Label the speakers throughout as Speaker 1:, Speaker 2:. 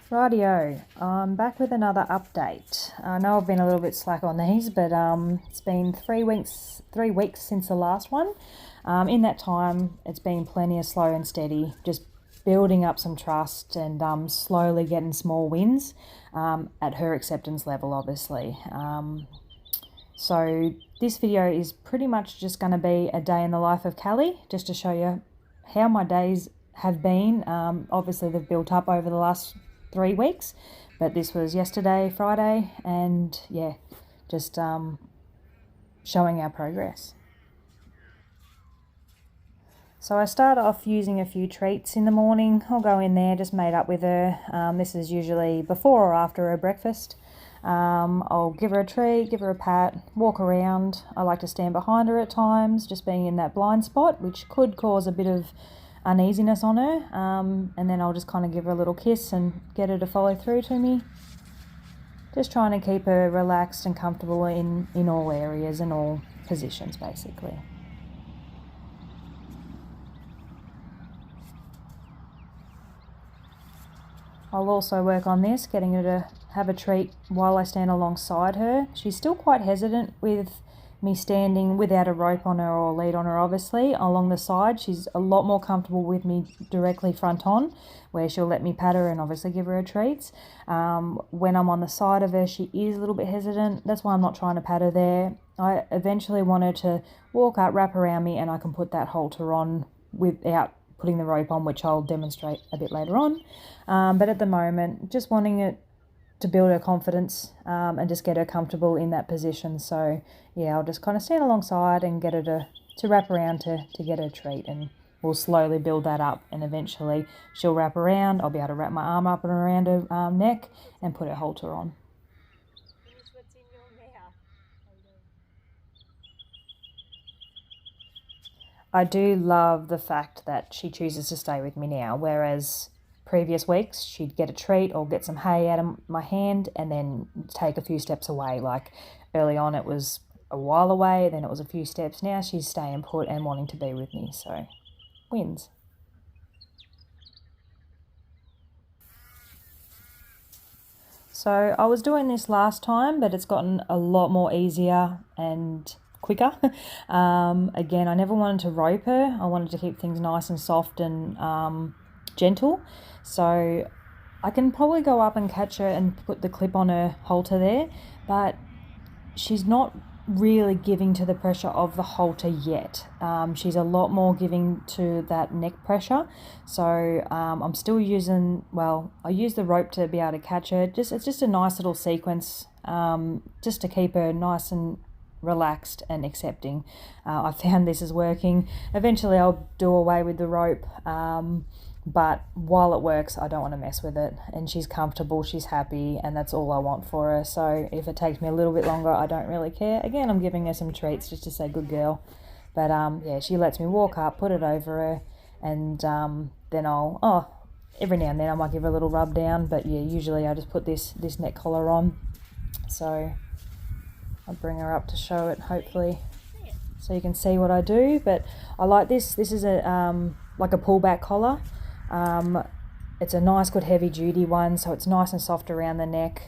Speaker 1: Rightio, I'm back with another update. I know I've been a little bit slack on these, but it's been 3 weeks since the last one. In that time, it's been plenty of slow and steady, just building up some trust and slowly getting small wins at her acceptance level, obviously. So this video is pretty much just going to be a day in the life of Callie, just to show you how my days have been. Obviously, they've built up over the last 3 weeks, but this was yesterday, Friday, and yeah, just showing our progress. So I start off using a few treats in the morning. I'll go in there, just made up with her. This is usually before or after her breakfast. I'll give her a treat, give her a pat, walk around. I like to stand behind her at times, just being in that blind spot, which could cause a bit of uneasiness on her, and then I'll just kind of give her a little kiss and get her to follow through to me. Just trying to keep her relaxed and comfortable in all areas and all positions, basically. I'll also work on this, getting her to have a treat while I stand alongside her. She's still quite hesitant with me standing without a rope on her or lead on her, obviously. Along the side, she's a lot more comfortable with me directly front on, where she'll let me pat her and obviously give her her treats. When I'm on the side of her, she is a little bit hesitant. That's why I'm not trying to pat her there. I eventually want her to walk up, wrap around me, and I can put that halter on without putting the rope on, which I'll demonstrate a bit later on. But at the moment, just wanting it to build her confidence and just get her comfortable in that position. So yeah, I'll just kind of stand alongside and get her to wrap around to get her treat, and we'll slowly build that up, and eventually she'll wrap around. I'll be able to wrap my arm up and around her neck and put her halter on. I do love the fact that she chooses to stay with me now, whereas previous weeks she'd get a treat or get some hay out of my hand and then take a few steps away. Like early on it was a while away, then it was a few steps. Now she's staying put and wanting to be with me, so wins. So I was doing this last time, but it's gotten a lot more easier and quicker. Again, I never wanted to rope her. I wanted to keep things nice and soft and gentle. So I can probably go up and catch her and put the clip on her halter there, but she's not really giving to the pressure of the halter yet. She's a lot more giving to that neck pressure. So I'm still using, I use the rope to be able to catch her. It's just a nice little sequence, just to keep her nice and relaxed and accepting. I found this is working. Eventually I'll do away with the rope, but while it works, I don't want to mess with it. And she's comfortable, she's happy, and that's all I want for her. So if it takes me a little bit longer, I don't really care. Again, I'm giving her some treats just to say good girl. But yeah, she lets me walk up, put it over her, and then every now and then I might give her a little rub down. But yeah, usually I just put this neck collar on. So I'll bring her up to show it, hopefully, so you can see what I do. But I like this. This is a like a pullback collar. It's a nice, good, heavy-duty one, so it's nice and soft around the neck.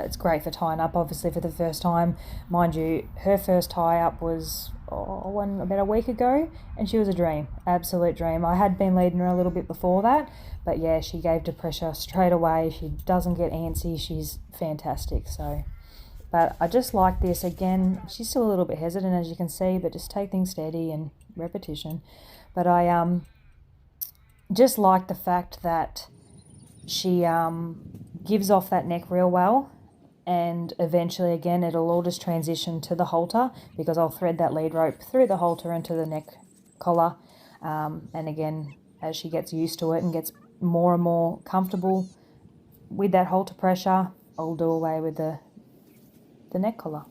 Speaker 1: It's great for tying up, obviously, for the first time. Mind you, her first tie-up was about a week ago, and she was a dream, absolute dream. I had been leading her a little bit before that, but yeah, she gave to pressure straight away. She doesn't get antsy. She's fantastic, so... But I just like this. Again, she's still a little bit hesitant, as you can see, but just take things steady and repetition. But I just like the fact that she gives off that neck real well, and eventually, again, it'll all just transition to the halter, because I'll thread that lead rope through the halter into the neck collar. And again, as she gets used to it and gets more and more comfortable with that halter pressure, I'll do away with the neck collar.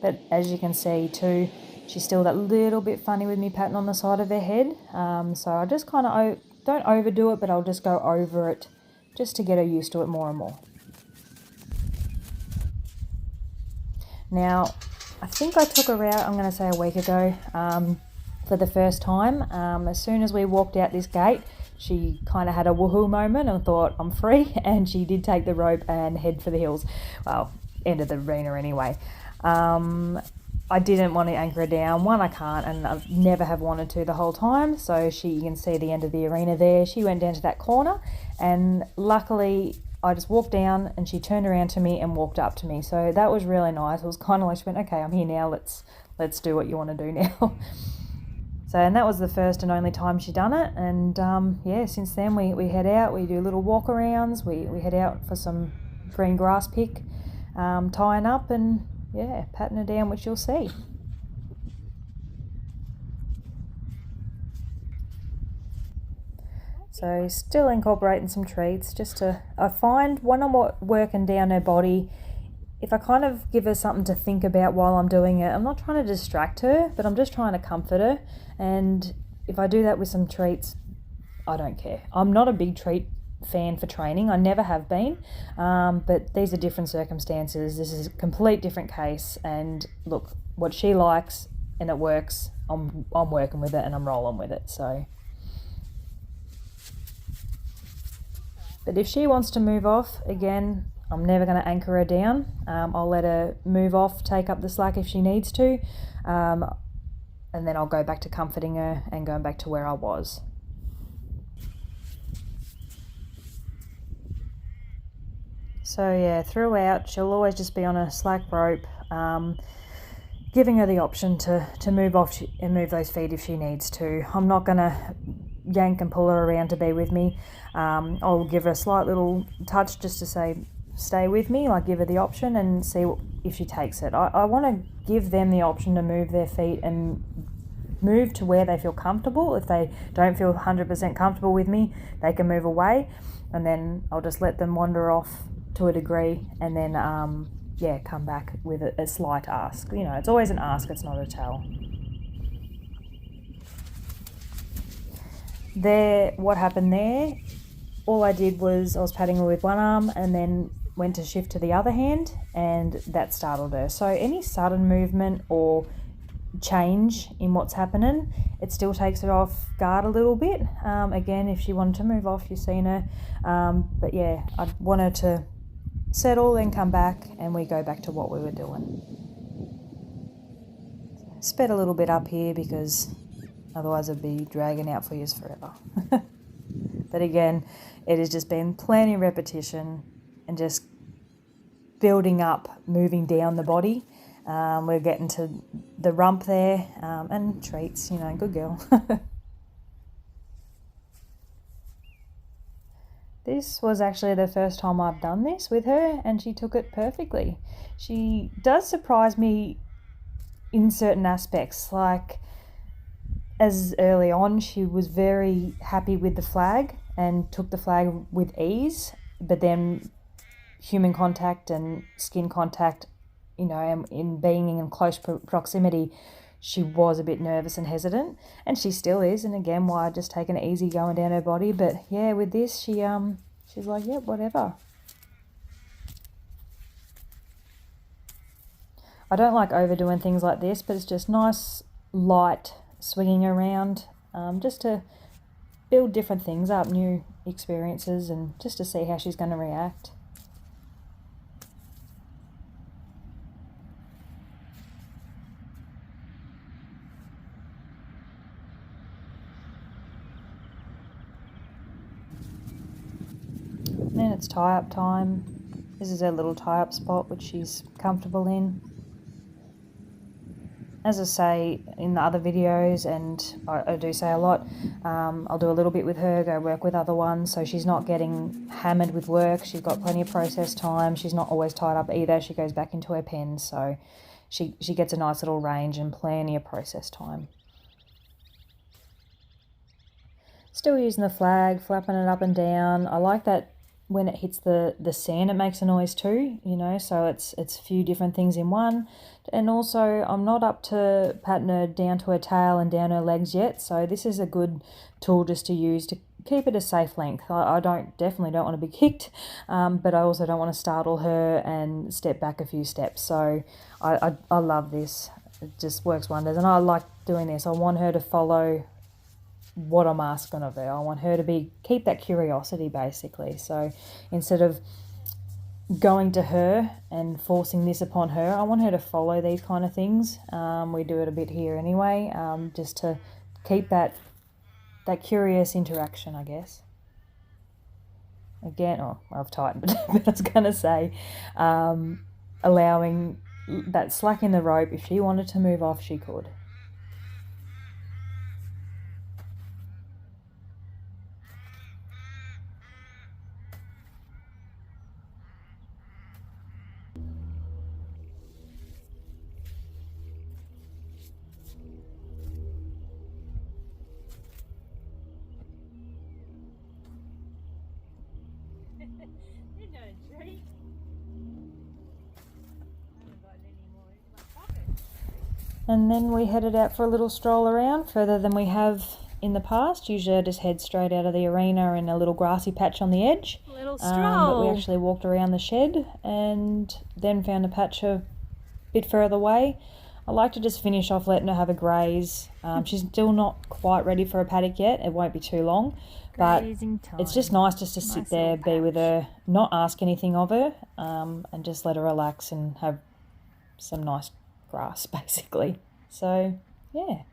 Speaker 1: But as you can see too, she's still that little bit funny with me patting on the side of her head. So I just kind of don't overdo it, but I'll just go over it just to get her used to it more and more. Now, I think I took her out, I'm going to say a week ago, for the first time. As soon as we walked out this gate, she kind of had a woohoo moment and thought, I'm free, and she did take the rope and head for the hills. Well, end of the arena anyway. I didn't want to anchor her down. One, I can't, and I never have wanted to the whole time. So you can see the end of the arena there. She went down to that corner, and luckily I just walked down and she turned around to me and walked up to me. So that was really nice. It was kind of like she went, okay, I'm here now. Let's do what you want to do now. So, and that was the first and only time she done it. And yeah, since then we head out. We do little walk arounds. We head out for some green grass pick, tying up, and yeah, patting her down, which you'll see. So still incorporating some treats I find when I'm working down her body, if I kind of give her something to think about while I'm doing it, I'm not trying to distract her, but I'm just trying to comfort her. And if I do that with some treats, I don't care. I'm not a big treat fan for training. I never have been, but these are different circumstances. This is a complete different case, and look, what she likes and it works, I'm working with it and I'm rolling with it. So, but if she wants to move off, again, I'm never going to anchor her down. I'll let her move off, take up the slack if she needs to, and then I'll go back to comforting her and going back to where I was. So yeah, throughout, she'll always just be on a slack rope, giving her the option to move off and move those feet if she needs to. I'm not going to yank and pull her around to be with me. I'll give her a slight little touch just to say, stay with me, like give her the option and see if she takes it. I want to give them the option to move their feet and move to where they feel comfortable. If they don't feel 100% comfortable with me, they can move away, and then I'll just let them wander off to a degree, and then yeah, come back with a slight ask. You know, it's always an ask, it's not a tell. There, what happened there, all I did was I was patting her with one arm and then went to shift to the other hand, and that startled her. So any sudden movement or change in what's happening, it still takes her off guard a little bit. Again, if she wanted to move off, you've seen her. But yeah, I want her to settle, then come back, and we go back to what we were doing. Sped a little bit up here because otherwise I'd be dragging out for you forever. But again, it has just been plenty of repetition and just building up, moving down the body. We're getting to the rump there, and treats, you know, good girl. This was actually the first time I've done this with her, and she took it perfectly. She does surprise me in certain aspects, like as early on she was very happy with the flag and took the flag with ease, but then human contact and skin contact, you know, in being in close proximity, she was a bit nervous and hesitant, and she still is. And again, why just taking it easy going down her body. But yeah, with this, she's like, yeah, whatever. I don't like overdoing things like this, but it's just nice, light swinging around, just to build different things up, new experiences, and just to see how she's going to react. And then it's tie-up time. This is her little tie-up spot, which she's comfortable in. As I say in the other videos, and I do say a lot, I'll do a little bit with her, go work with other ones, so she's not getting hammered with work. She's got plenty of process time. She's not always tied up either. She goes back into her pen, so she gets a nice little range and plenty of process time. Still using the flag, flapping it up and down. I like that when it hits the sand, it makes a noise too, you know, so it's a few different things in one. And also, I'm not up to patting her down to her tail and down her legs yet, so this is a good tool just to use to keep it a safe length. I definitely don't want to be kicked, but I also don't want to startle her and step back a few steps. So I love this. It just works wonders, and I like doing this. I want her to follow what I'm asking of her. I want her to keep that curiosity, basically. So instead of going to her and forcing this upon her, I want her to follow these kind of things. We do it a bit here anyway, just to keep that curious interaction, I guess. Again, I've tightened it, but I was going to say, allowing that slack in the rope. If she wanted to move off, she could. And then we headed out for a little stroll around, further than we have in the past. Usually I just head straight out of the arena in a little grassy patch on the edge.
Speaker 2: A little stroll.
Speaker 1: But we actually walked around the shed and then found a patch a bit further away. I like to just finish off letting her have a graze. She's still not quite ready for a paddock yet. It won't be too long. But it's just nice just to sit there, be with her, not ask anything of her, and just let her relax and have some nice grass, basically. So, yeah,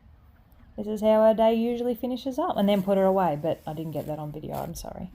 Speaker 1: this is how our day usually finishes up. And then put her away, but I didn't get that on video, I'm sorry.